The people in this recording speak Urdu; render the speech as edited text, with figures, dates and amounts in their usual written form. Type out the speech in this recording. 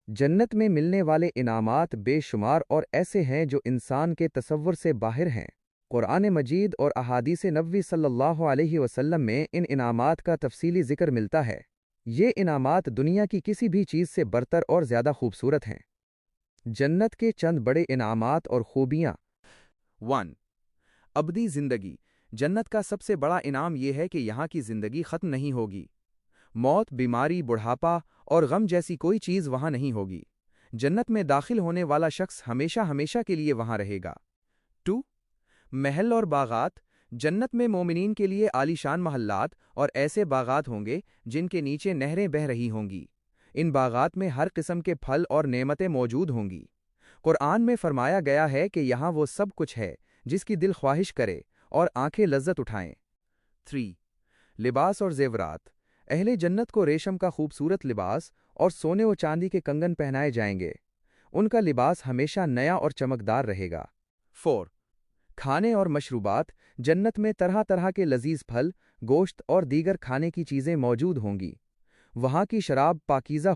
جنت میں ملنے والے انعامات بے شمار اور ایسے ہیں جو انسان کے تصور سے باہر ہیں۔ قرآن مجید اور احادیث نبوی صلی اللہ علیہ وسلم میں ان انعامات کا تفصیلی ذکر ملتا ہے۔ یہ انعامات دنیا کی کسی بھی چیز سے برتر اور زیادہ خوبصورت ہیں۔ جنت کے چند بڑے انعامات اور خوبیاں۔ 1. ابدی زندگی۔ جنت کا سب سے بڑا انعام یہ ہے کہ یہاں کی زندگی ختم نہیں ہوگی۔ موت، بیماری، بڑھاپا اور غم جیسی کوئی چیز وہاں نہیں ہوگی۔ جنت میں داخل ہونے والا شخص ہمیشہ ہمیشہ کے لیے وہاں رہے گا۔ 2. محل اور باغات۔ جنت میں مومنین کے لیے عالیشان محلات اور ایسے باغات ہوں گے جن کے نیچے نہریں بہہ رہی ہوں گی۔ ان باغات میں ہر قسم کے پھل اور نعمتیں موجود ہوں گی۔ قرآن میں فرمایا گیا ہے کہ یہاں وہ سب کچھ ہے جس کی دل خواہش کرے اور آنکھیں لذت اٹھائیں۔ 3. لباس اور زیورات۔ اہل جنت کو ریشم کا خوبصورت لباس اور سونے و چاندی کے کنگن پہنائے جائیں گے۔ ان کا لباس ہمیشہ نیا اور چمکدار رہے گا۔ 4. کھانے اور مشروبات۔ جنت میں طرح طرح کے لذیذ پھل، گوشت اور دیگر کھانے کی چیزیں موجود ہوں گی۔ وہاں کی شراب پاکیزہ